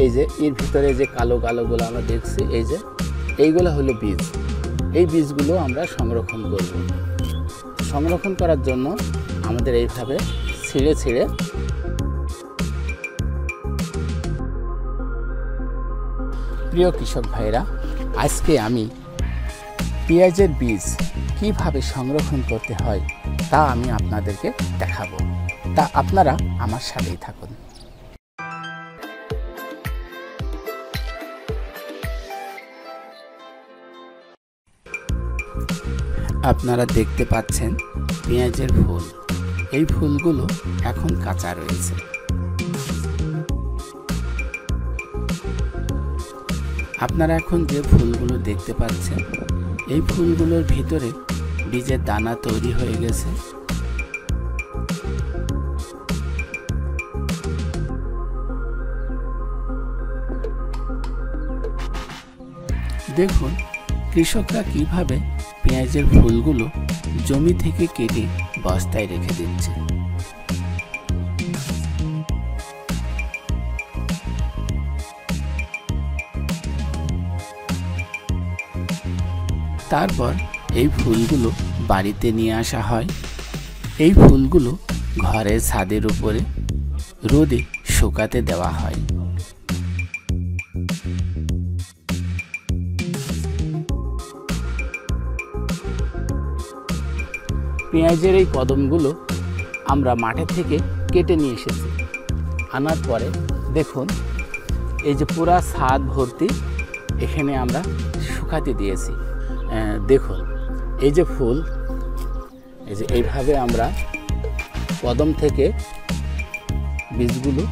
এই যে এর ভিতরে যে কালো কালোগুলো আমরা দেখছি, এই যে এইগুলো হলো বীজ। এই বীজগুলো আমরা সংরক্ষণ করব। সংরক্ষণ করার জন্য আমাদের এইভাবে ছিঁড়ে ছিঁড়ে প্রিয় কৃষক ভাইরা, আজকে আমি পেঁয়াজের বীজ কিভাবে সংরক্ষণ করতে হয় তা আমি আপনাদেরকে দেখাবো। তা আপনারা আমার সাথেই থাকুন। আপনারা দেখতে পাচ্ছেন পেঁয়াজের ফুল। এই ফুলগুলো এখন কাঁচা রয়েছে। আপনারা এখন যে ফুলগুলো দেখতে পাচ্ছেন, এই ফুলগুলোর ভিতরে বীজের দানা তৈরি হয়ে গেছে। দেখুন কৃষকরা কিভাবে পেঁয়াজের ফুলগুলো জমি থেকে কেটে বস্তায় রেখে দিচ্ছে। তারপর এই ফুলগুলো বাড়িতে নিয়ে আসা হয়। এই ফুলগুলো ঘরের ছাদের উপরে রোদে শুকাতে দেওয়া হয়। পেঁয়াজের এই কদমগুলো আমরা মাঠে থেকে কেটে নিয়ে এসেছি। আনার পরে দেখুন এই যে পুরা ছাদ ভর্তি এখানে আমরা শুকাতে দিয়েছি। দেখুন এই যে ফুল, এই যে এইভাবে আমরা কদম থেকে বীজগুলো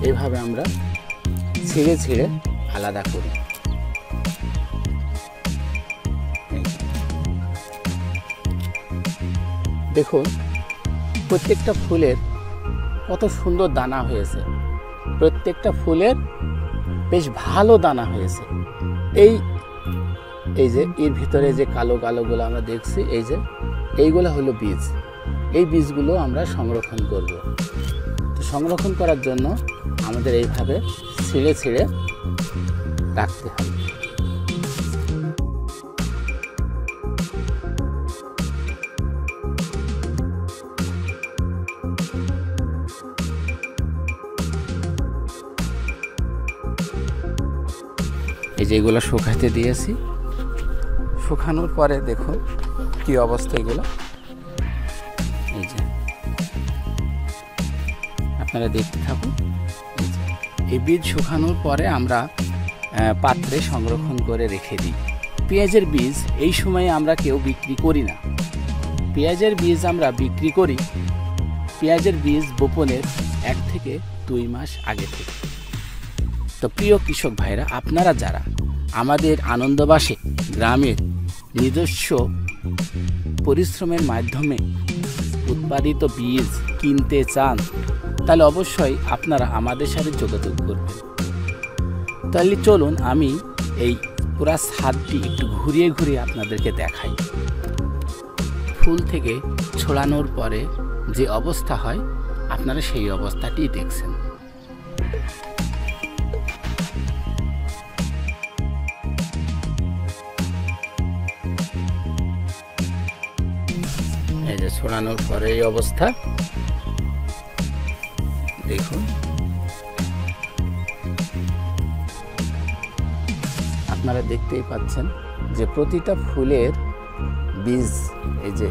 এইভাবে আমরা ছিঁড়ে ছিঁড়ে আলাদা করি। দেখুন প্রত্যেকটা ফুলের কত সুন্দর দানা হয়েছে। প্রত্যেকটা ফুলের বেশ ভালো দানা হয়েছে। এই যে এর ভিতরে যে কালো কালোগুলো আমরা দেখছি, এই যে এইগুলো হলো বীজ। এই বীজগুলো আমরা সংরক্ষণ করব। তো সংরক্ষণ করার জন্য আমাদের এইভাবে ছিঁড়ে ছিঁড়ে রাখতে হবে। এই যে এগুলো শুকাতে দিয়েছি। শুকানোর পরে দেখুন কি অবস্থা এগুলো। এই যে আপনারা দেখতে থাকুন। এই বীজ শুকানোর পরে আমরা পাত্রে সংরক্ষণ করে রেখে দিই। পেঁয়াজের বীজ এই সময়ে আমরা কেউ বিক্রি করি না। পেঁয়াজের বীজ আমরা বিক্রি করি পেঁয়াজের বীজ বপনের 1 থেকে 2 মাস আগে থেকে। তো প্রিয় কৃষক ভাইরা, আপনারা যারা আমাদের আনন্দবাসে গ্রামের নিজস্ব পরিশ্রমের মাধ্যমে উৎপাদিত বীজ কিনতে চান, তাহলে অবশ্যই আপনারা আমাদের সাথে যোগাযোগ করবেন। তাহলে চলুন আমি এই পুরা ছাদটি একটু ঘুরিয়ে ঘুরিয়ে আপনাদেরকে দেখাই। ফুল থেকে ছড়ানোর পরে যে অবস্থা হয়, আপনারা সেই অবস্থাটি দেখছেন। এই যে ছড়ানোর পরে এই অবস্থা দেখুন। আপনারা দেখতেই পাচ্ছেন যে প্রতিটা ফুলের বীজ, এই যে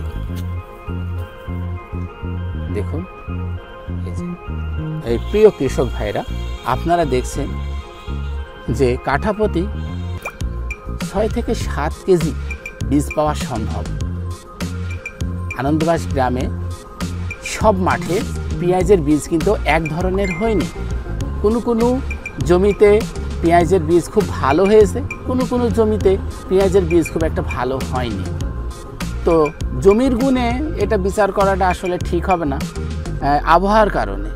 দেখুন। এই প্রিয় কৃষক ভাইরা, আপনারা দেখছেন যে কাঠাপ্রতি 6 থেকে 7 কেজি বীজ পাওয়া সম্ভব। আনন্দবাস গ্রামে সব মাঠে পেঁয়াজের বীজ কিন্তু এক ধরনের হয়নি। কোনো জমিতে পেঁয়াজের বীজ খুব ভালো হয়েছে, কোনো জমিতে পেঁয়াজের বীজ খুব একটা ভালো হয়নি। তো জমির গুণে এটা বিচার করাটা আসলে ঠিক হবে না। আবহাওয়ার কারণে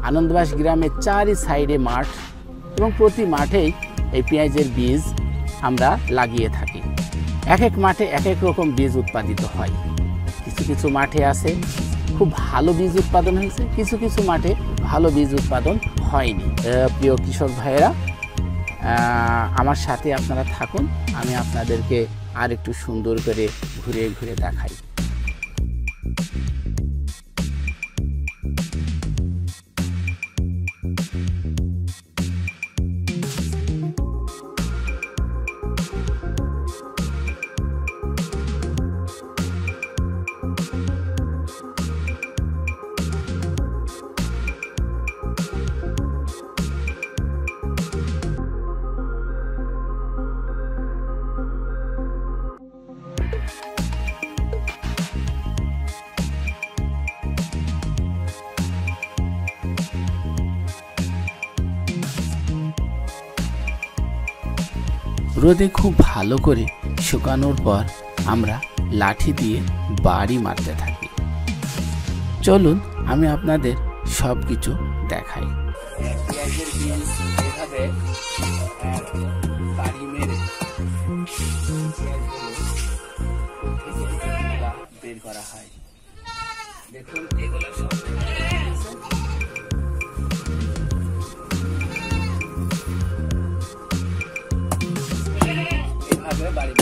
আনন্দবাস গ্রামের 4 সাইডে মাঠ এবং প্রতি মাঠেই এই পেঁয়াজের বীজ আমরা লাগিয়ে থাকি। এক এক মাঠে এক এক রকম বীজ উৎপাদিত হয়। কিছু মাঠে আছে খুব ভালো বীজ উৎপাদন হয়েছে, কিছু মাঠে ভালো বীজ উৎপাদন হয়নি। প্রিয় কৃষক ভাইয়েরা, আমার সাথে আপনারা থাকুন, আমি আপনাদেরকে আর একটু সুন্দর করে ঘুরে ঘুরে দেখাই। রোদে খুব ভালো করে শুকানোর পর আমরা লাঠি দিয়ে বাড়ি মারতে থাকি। চলুন আমি আপনাদের সব কিছু দেখাই। পেঁয়াজের বীজ এভাবে বাড়ি মেরে বের করা হয়। দেখুন এগুলো সব বাড়ি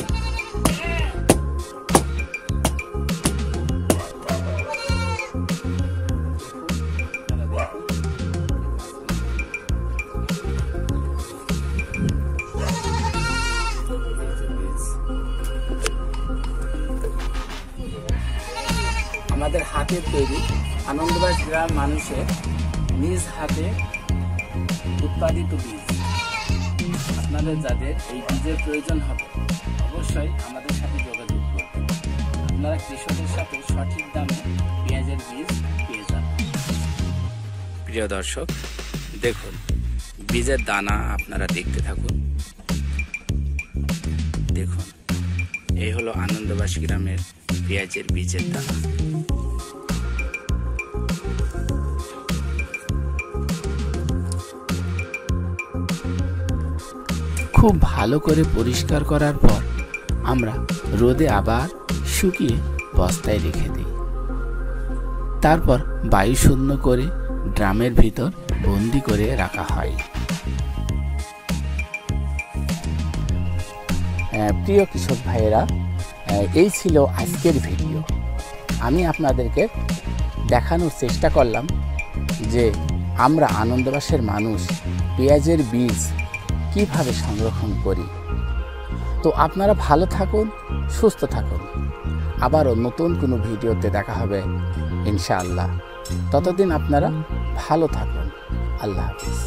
আমাদের হাতের তৈরি আনন্দবাস গ্রাম মানুষের নিজ হাতে উৎপাদিত বীজ। আপনাদের যাদের এই বীজের প্রয়োজন হবে অবশ্যই আমাদের সাথে যোগাযোগ করবেন। আপনারা কৃষকের সাথে সঠিক দামে পেঁয়াজের বীজ পেয়ে যাবেন। প্রিয় দর্শক, দেখুন বীজের দানা আপনারা দেখতে থাকুন। দেখুন এই হলো আনন্দবাস গ্রামের পেঁয়াজের বীজের দানা। খুব ভালো করে পরিষ্কার করার পর আমরা রোদে আবার শুকিয়ে বস্তায় রেখে দিই। তারপর বায়ু শূন্য করে ড্রামের ভিতর বন্দি করে রাখা হয়। প্রিয় কৃষক ভাইয়েরা, এই ছিল আজকের ভিডিও। আমি আপনাদেরকে দেখানোর চেষ্টা করলাম যে আমরা আনন্দবাসের মানুষ পেঁয়াজের বীজ কিভাবে সংরক্ষণ করি। তো আপনারা ভালো থাকুন, সুস্থ থাকুন। আবারও নতুন কোনো ভিডিওতে দেখা হবে ইনশাআল্লাহ। ততদিন আপনারা ভালো থাকুন। আল্লাহ হাফেজ।